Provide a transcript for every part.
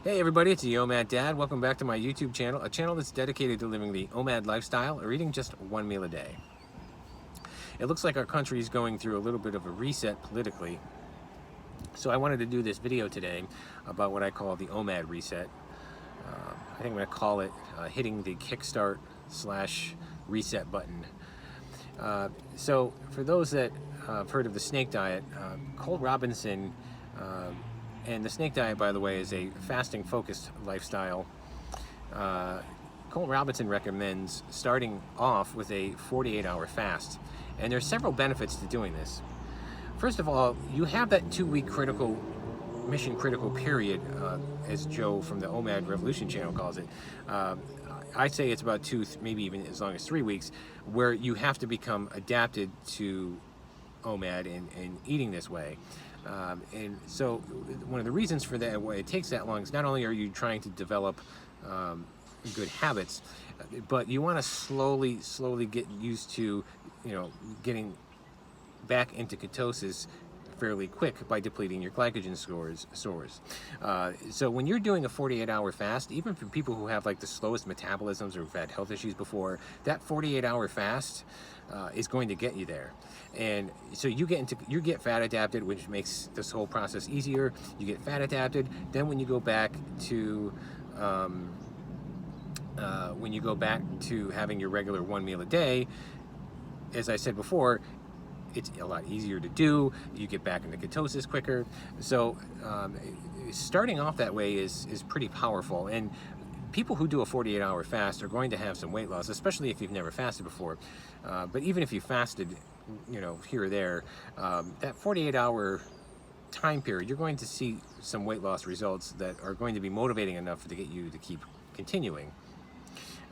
Hey everybody, it's the OMAD Dad. Welcome back to my YouTube channel, a channel that's dedicated to living the OMAD lifestyle or eating just one meal a day. It looks like our country is going through a little bit of a reset politically, so I wanted to do this video today about what I call the OMAD reset. I think I'm going to call it hitting the Kickstart / reset button. So for those that have heard of the snake diet, Cole Robinson, and the snake diet, by the way, is a fasting focused lifestyle. Cole Robinson recommends starting off with a 48-hour fast, and there's several benefits to doing this. First of all, you have that 2-week mission critical period, as Joe from the OMAD Revolution channel calls it. I'd say it's about 2, maybe even as long as 3 weeks, where you have to become adapted to OMAD and eating this way. And so one of the reasons for that, why it takes that long, is not only are you trying to develop good habits, but you want to slowly get used to, getting back into ketosis fairly quick by depleting your glycogen stores. So when you're doing a 48-hour fast, even for people who have like the slowest metabolisms or who've had health issues before, that 48-hour fast is going to get you there. And so you get fat adapted, which makes this whole process easier. You get fat adapted. Then when you go back to having your regular one meal a day, as I said before, it's a lot easier to do. You get back into ketosis quicker. So starting off that way is pretty powerful. And people who do a 48-hour fast are going to have some weight loss, especially if you've never fasted before. But even if you fasted, here or there, that 48-hour time period, you're going to see some weight loss results that are going to be motivating enough to get you to keep continuing.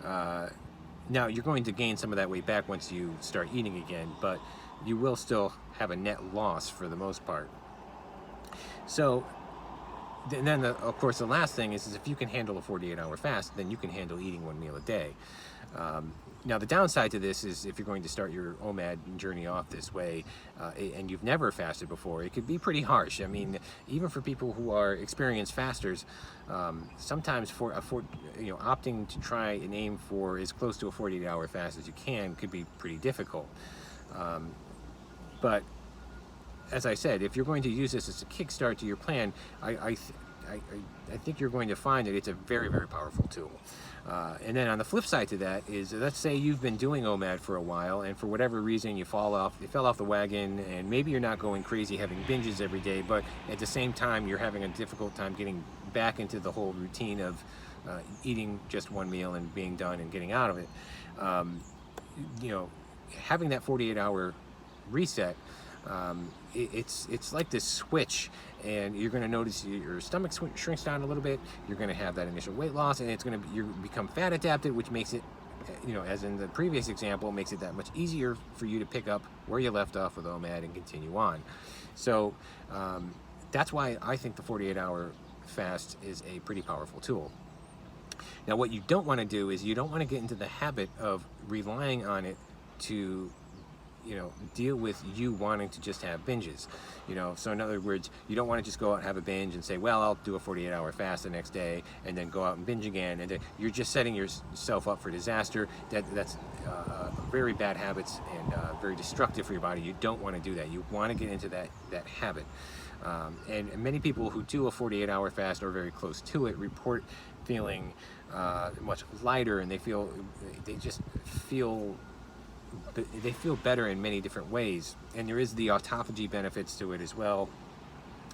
Now, you're going to gain some of that weight back once you start eating again, but you will still have a net loss for the most part. So, and then of course the last thing is if you can handle a 48-hour fast, then you can handle eating one meal a day. Now the downside to this is if you're going to start your OMAD journey off this way, and you've never fasted before, it could be pretty harsh. I mean, even for people who are experienced fasters, sometimes opting to try and aim for as close to a 48-hour fast as you can could be pretty difficult. But as I said, if you're going to use this as a kickstart to your plan, I think you're going to find that it's a very, very powerful tool. And then on the flip side to that is, let's say you've been doing OMAD for a while, and for whatever reason you fell off the wagon, and maybe you're not going crazy having binges every day, but at the same time you're having a difficult time getting back into the whole routine of eating just one meal and being done and getting out of it. Having that 48-hour reset, it's like this switch, and you're going to notice your stomach shrinks down a little bit. You're going to have that initial weight loss, and you become fat adapted, which makes it, as in the previous example, makes it that much easier for you to pick up where you left off with OMAD and continue on. So that's why I think the 48-hour fast is a pretty powerful tool. Now, what you don't want to do is you don't want to get into the habit of relying on it to deal with you wanting to just have binges. So in other words, you don't want to just go out and have a binge and say, well, I'll do a 48-hour fast the next day and then go out and binge again, and you're just setting yourself up for disaster. That's very bad habits and very destructive for your body. You don't want to do that. You want to get into that habit. And many people who do a 48-hour fast or very close to it report feeling much lighter, and they just feel better in many different ways. And there is the autophagy benefits to it as well,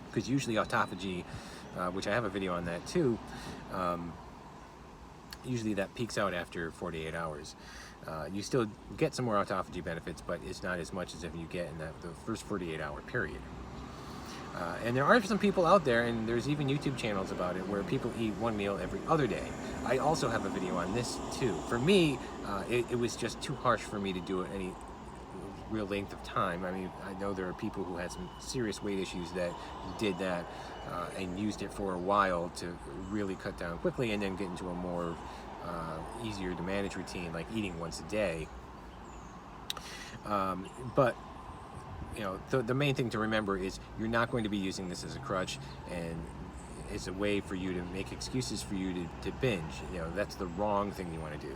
because usually autophagy, which I have a video on that too, usually that peaks out after 48 hours. You still get some more autophagy benefits, but it's not as much as if you get in the first 48-hour period. And there are some people out there, and there's even YouTube channels about it, where people eat one meal every other day. I also have a video on this too. For me, it was just too harsh for me to do it any real length of time. I mean, I know there are people who had some serious weight issues that did that and used it for a while to really cut down quickly and then get into a more easier to manage routine, like eating once a day. But the main thing to remember is you're not going to be using this as a crutch, and is a way for you to make excuses for you to binge. You know, that's the wrong thing you want to do.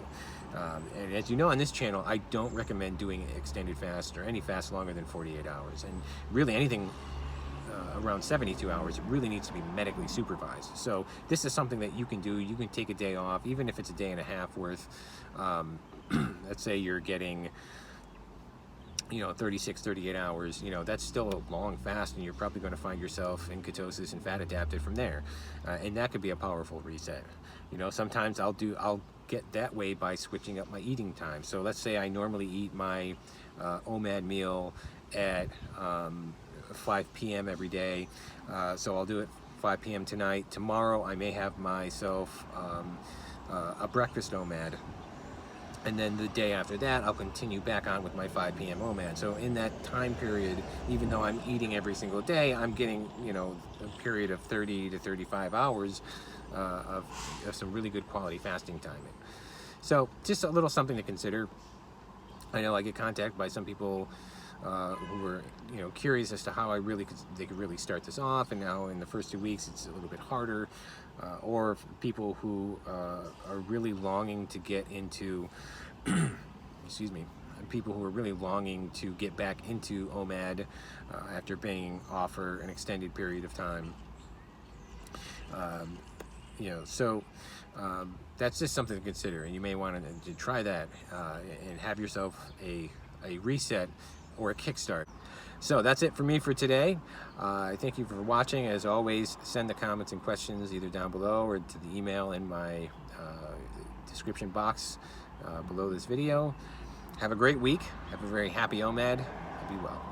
And as you know, on this channel, I don't recommend doing extended fast or any fast longer than 48 hours. And really anything around 72 hours, it really needs to be medically supervised. So this is something that you can do. You can take a day off, even if it's a day and a half worth. Let's say you're getting, you know, 36, 38 hours, you know, that's still a long fast, and you're probably going to find yourself in ketosis and fat adapted from there. And that could be a powerful reset. You know, sometimes I'll get that way by switching up my eating time. So let's say I normally eat my OMAD meal at 5 p.m. every day. So I'll do it 5 p.m. tonight. Tomorrow I may have myself a breakfast OMAD. And then the day after that, I'll continue back on with my 5 p.m. OMAD. So in that time period, even though I'm eating every single day, I'm getting, you know, a period of 30 to 35 hours of some really good quality fasting timing. So just a little something to consider. I know I get contacted by some people who were, you know, curious as to how they could really start this off, and now in the first 2 weeks it's a little bit harder, or people who are really longing to get into excuse me, people who are really longing to get back into OMAD after being off for an extended period of time. You know, so that's just something to consider, and you may want to try that and have yourself a reset or a kickstart. So that's it for me for today. I thank you for watching. As always, send the comments and questions either down below or to the email in my description box below this video. Have a great week. Have a very happy OMAD. Be well.